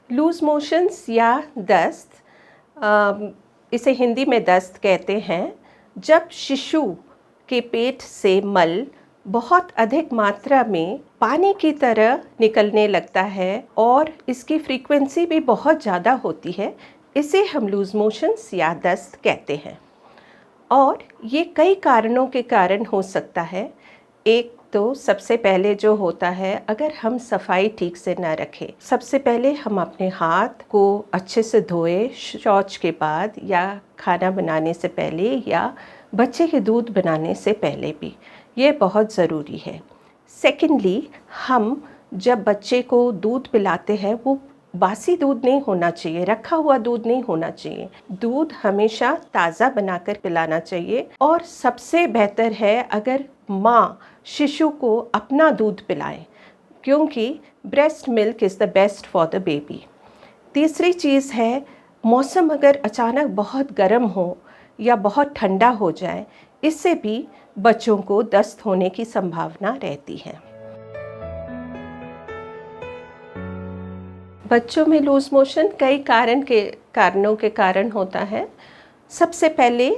Loose motions या दस्त, इसे हिंदी में दस्त कहते हैं, जब शिशु के पेट से मल बहुत अधिक मात्रा में पानी की तरह निकलने लगता है और इसकी फ्रीक्वेंसी भी बहुत ज़्यादा होती है, इसे हम लूज़ मोशंस या दस्त कहते हैं। और ये कई कारणों के कारण हो सकता है। एक तो सबसे पहले जो होता है, अगर हम सफाई ठीक से ना रखें, सबसे पहले हम अपने हाथ को अच्छे से धोएं शौच के बाद या खाना बनाने से पहले या बच्चे के दूध बनाने से पहले भी, ये बहुत ज़रूरी है। सेकेंडली, हम जब बच्चे को दूध पिलाते हैं वो बासी दूध नहीं होना चाहिए, रखा हुआ दूध नहीं होना चाहिए। दूध हमेशा ताज़ा बनाकर पिलाना चाहिए और सबसे बेहतर है अगर माँ शिशु को अपना दूध पिलाए, क्योंकि breast milk is the best for the baby. तीसरी चीज़ है, मौसम अगर अचानक बहुत गर्म हो या बहुत ठंडा हो जाए, इससे भी बच्चों को दस्त होने की संभावना रहती है। बच्चों में लूज़ मोशन कई कारणों के कारण होता है। सबसे पहले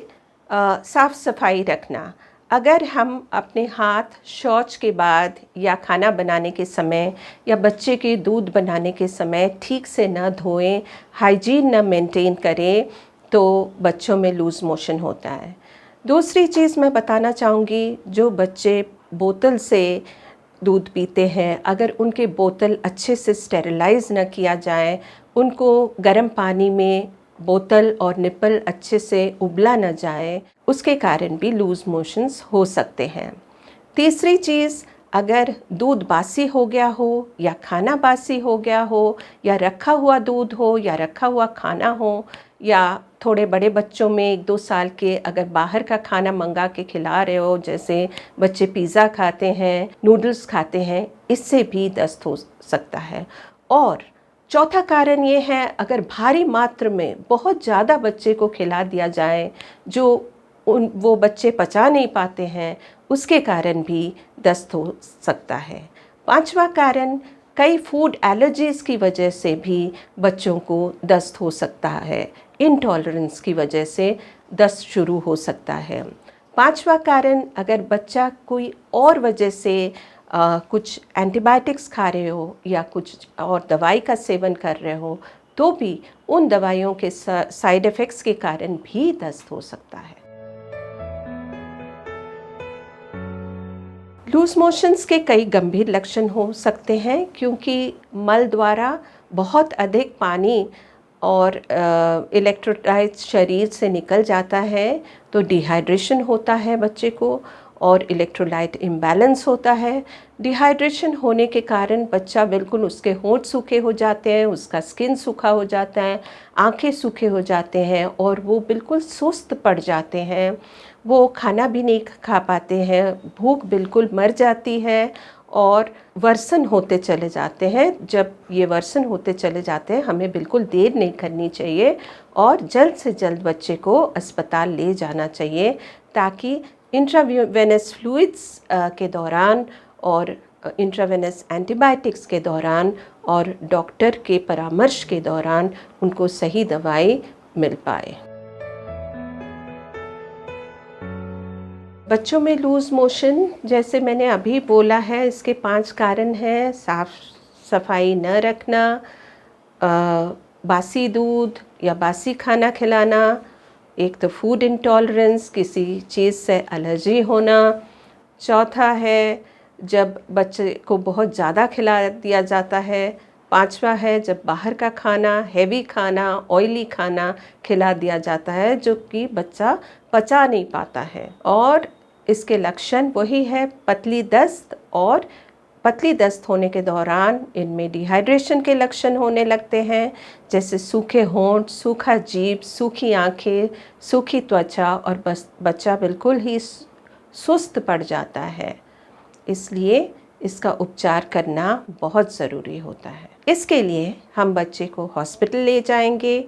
साफ़ सफाई रखना। अगर हम अपने हाथ शौच के बाद या खाना बनाने के समय या बच्चे के दूध बनाने के समय ठीक से न धोएं, हाइजीन न मेंटेन करें, तो बच्चों में लूज़ मोशन होता है। दूसरी चीज़ मैं बताना चाहूँगी, जो बच्चे बोतल से दूध पीते हैं, अगर उनके बोतल अच्छे से स्टेरिलाइज न किया जाए, उनको गर्म पानी में बोतल और निप्पल अच्छे से उबला न जाए, उसके कारण भी लूज़ मोशंस हो सकते हैं। तीसरी चीज़, अगर दूध बासी हो गया हो या खाना बासी हो गया हो या रखा हुआ दूध हो या रखा हुआ खाना हो, या थोड़े बड़े बच्चों में 1-2 साल के अगर बाहर का खाना मंगा के खिला रहे हो, जैसे बच्चे पिज़्ज़ा खाते हैं, नूडल्स खाते हैं, इससे भी दस्त हो सकता है। और चौथा कारण ये है, अगर भारी मात्रा में बहुत ज़्यादा बच्चे को खिला दिया जाए जो वो बच्चे पचा नहीं पाते हैं, उसके कारण भी दस्त हो सकता है। पांचवा कारण, कई फूड एलर्जीज़ की वजह से भी बच्चों को दस्त हो सकता है। इंटॉलरेंस की वजह से दस्त शुरू हो सकता है। पांचवा कारण, अगर बच्चा कोई और वजह से कुछ एंटीबायोटिक्स खा रहे हो या कुछ और दवाई का सेवन कर रहे हो, तो भी उन दवाइयों के साइड इफ़ेक्ट्स के कारण भी दस्त हो सकता है। लूज़ मोशंस के कई गंभीर लक्षण हो सकते हैं, क्योंकि मल द्वारा बहुत अधिक पानी और इलेक्ट्रोलाइट्स शरीर से निकल जाता है, तो डिहाइड्रेशन होता है बच्चे को और इलेक्ट्रोलाइट इम्बैलेंस होता है। डिहाइड्रेशन होने के कारण बच्चा बिल्कुल, उसके होंठ सूखे हो जाते हैं, उसका स्किन सूखा हो जाता है, आंखें सूखे हो जाते हैं और वो बिल्कुल सुस्त पड़ जाते हैं। वो खाना भी नहीं खा पाते हैं, भूख बिल्कुल मर जाती है और वर्सन होते चले जाते हैं। जब ये वर्सन होते चले जाते हैं, हमें बिल्कुल देर नहीं करनी चाहिए और जल्द से जल्द बच्चे को अस्पताल ले जाना चाहिए, ताकि इंट्रावेनस फ्लूइड्स के दौरान और इंट्रावेनस एंटीबायोटिक्स के दौरान और डॉक्टर के परामर्श के दौरान उनको सही दवाई मिल पाए। बच्चों में लूज़ मोशन, जैसे मैंने अभी बोला है, इसके 5 कारण हैं। साफ़ सफाई न रखना, बासी दूध या बासी खाना खिलाना, एक तो फूड इंटॉलरेंस, किसी चीज़ से एलर्जी होना। चौथा है, जब बच्चे को बहुत ज़्यादा खिला दिया जाता है। पांचवा है, जब बाहर का खाना, हैवी खाना, ऑयली खाना खिला दिया जाता है जो कि बच्चा पचा नहीं पाता है। और इसके लक्षण वही है, पतली दस्त, और पतली दस्त होने के दौरान इनमें डिहाइड्रेशन के लक्षण होने लगते हैं, जैसे सूखे होंठ, सूखा जीभ, सूखी आंखें, सूखी त्वचा और बच्चा बिल्कुल ही सुस्त पड़ जाता है। इसलिए इसका उपचार करना बहुत ज़रूरी होता है। इसके लिए हम बच्चे को हॉस्पिटल ले जाएंगे।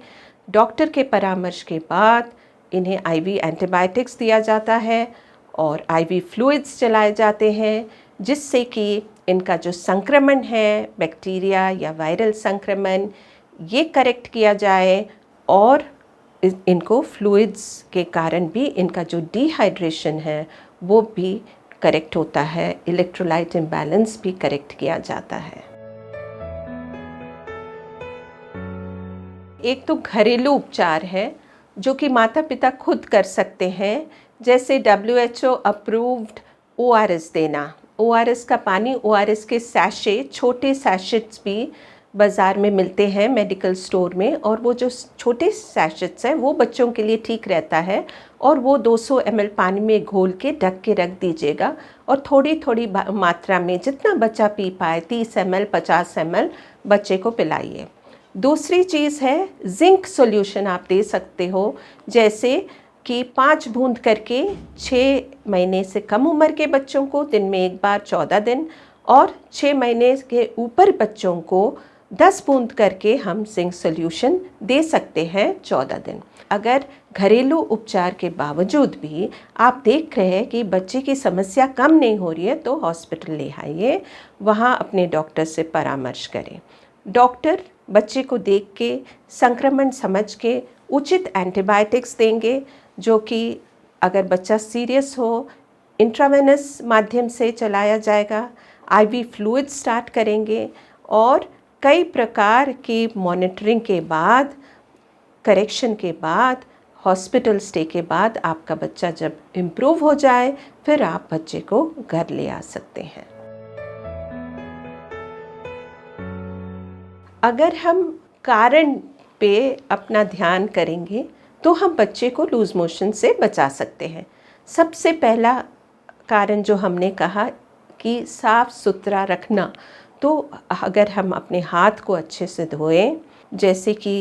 डॉक्टर के परामर्श के बाद इन्हें आईवी एंटीबायोटिक्स दिया जाता है और आईवी फ्लूइड्स चलाए जाते हैं, जिससे कि इनका जो संक्रमण है, बैक्टीरिया या वायरल संक्रमण, ये करेक्ट किया जाए और इनको फ्लूइड्स के कारण भी इनका जो डिहाइड्रेशन है वो भी करेक्ट होता है, इलेक्ट्रोलाइट इम्बैलेंस भी करेक्ट किया जाता है। एक तो घरेलू उपचार है जो कि माता पिता खुद कर सकते हैं, जैसे WHO अप्रूव्ड ORS देना। ORS का पानी, ORS के सैशे, छोटे सैशेट्स भी बाज़ार में मिलते हैं मेडिकल स्टोर में, और वो जो छोटे सैशेट्स हैं वो बच्चों के लिए ठीक रहता है, और वो 200 ml पानी में घोल के ढक के रख दीजिएगा, और थोड़ी थोड़ी मात्रा में जितना बच्चा पी पाए, 30 ml 50 ml बच्चे को पिलाइए। दूसरी चीज़ है जिंक सॉल्यूशन आप दे सकते हो, जैसे कि 5 बूंद करके 6 महीने से कम उम्र के बच्चों को दिन में एक बार 14 दिन, और 6 महीने के ऊपर बच्चों को 10 बूंद करके हम जिंक सॉल्यूशन दे सकते हैं 14 दिन। अगर घरेलू उपचार के बावजूद भी आप देख रहे हैं कि बच्चे की समस्या कम नहीं हो रही है तो हॉस्पिटल ले आइए, वहाँ अपने डॉक्टर से परामर्श करें। डॉक्टर बच्चे को देख के, संक्रमण समझ के उचित एंटीबायोटिक्स देंगे, जो कि अगर बच्चा सीरियस हो इंट्रावेनस माध्यम से चलाया जाएगा, IV फ्लूइड स्टार्ट करेंगे, और कई प्रकार की मॉनिटरिंग के बाद, करेक्शन के बाद, हॉस्पिटल स्टे के बाद आपका बच्चा जब इम्प्रूव हो जाए फिर आप बच्चे को घर ले आ सकते हैं। अगर हम कारण पे अपना ध्यान करेंगे तो हम बच्चे को लूज़ मोशन से बचा सकते हैं। सबसे पहला कारण जो हमने कहा कि साफ़ सुथरा रखना, तो अगर हम अपने हाथ को अच्छे से धोएं, जैसे कि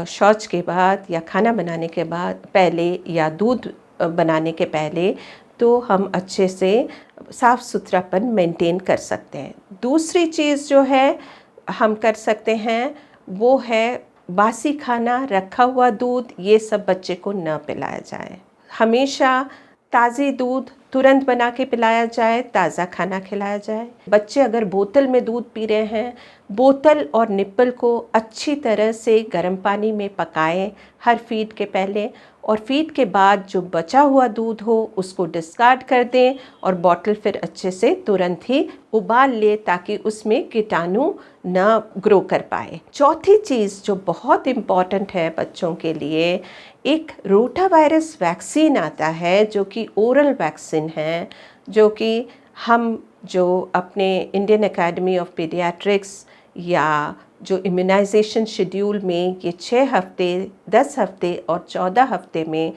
शौच के बाद या खाना बनाने के बाद पहले या दूध बनाने के पहले, तो हम अच्छे से साफ़ सुथरापन मेंटेन कर सकते हैं। दूसरी चीज़ जो है हम कर सकते हैं वो है बासी खाना, रखा हुआ दूध, ये सब बच्चे को न पिलाया जाए। हमेशा ताज़ी दूध तुरंत बना के पिलाया जाए, ताज़ा खाना खिलाया जाए। बच्चे अगर बोतल में दूध पी रहे हैं, बोतल और निप्पल को अच्छी तरह से गर्म पानी में पकाएं हर फीड के पहले, और फीड के बाद जो बचा हुआ दूध हो उसको डिस्कार्ड कर दें, और बॉटल फिर अच्छे से तुरंत ही उबाल ले ताकि उसमें कीटाणु न ग्रो कर पाए। चौथी चीज़ जो बहुत इम्पॉर्टेंट है बच्चों के लिए, एक रोटा वायरस वैक्सीन आता है जो कि ओरल वैक्सीन है, जो कि हम जो अपने इंडियन एकेडमी ऑफ पीडियाट्रिक्स या जो इम्यूनाइजेशन शेड्यूल में ये 6 हफ्ते, 10 हफ्ते और 14 हफ्ते में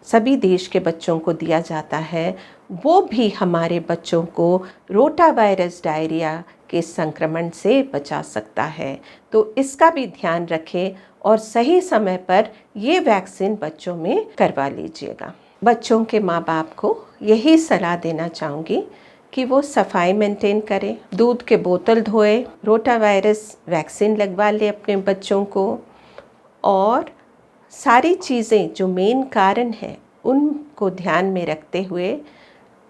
सभी देश के बच्चों को दिया जाता है, वो भी हमारे बच्चों को रोटा वायरस डायरिया के संक्रमण से बचा सकता है। तो इसका भी ध्यान रखें और सही समय पर ये वैक्सीन बच्चों में करवा लीजिएगा। बच्चों के माँ बाप को यही सलाह देना चाहूँगी कि वो सफाई मेंटेन करें, दूध के बोतल धोए, रोटा वायरस वैक्सीन लगवा ले अपने बच्चों को, और सारी चीज़ें जो मेन कारण हैं उनको ध्यान में रखते हुए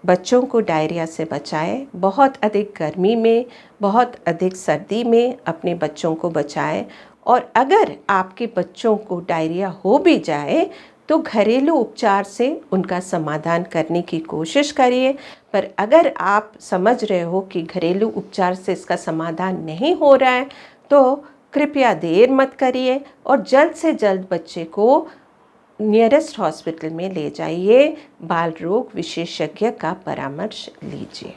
बच्चों को डायरिया से बचाएं। बहुत अधिक गर्मी में, बहुत अधिक सर्दी में अपने बच्चों को बचाएं, और अगर आपके बच्चों को डायरिया हो भी जाए तो घरेलू उपचार से उनका समाधान करने की कोशिश करिए। पर अगर आप समझ रहे हो कि घरेलू उपचार से इसका समाधान नहीं हो रहा है तो कृपया देर मत करिए और जल्द से जल्द बच्चे को नियरेस्ट हॉस्पिटल में ले जाइए, बाल रोग विशेषज्ञ का परामर्श लीजिए।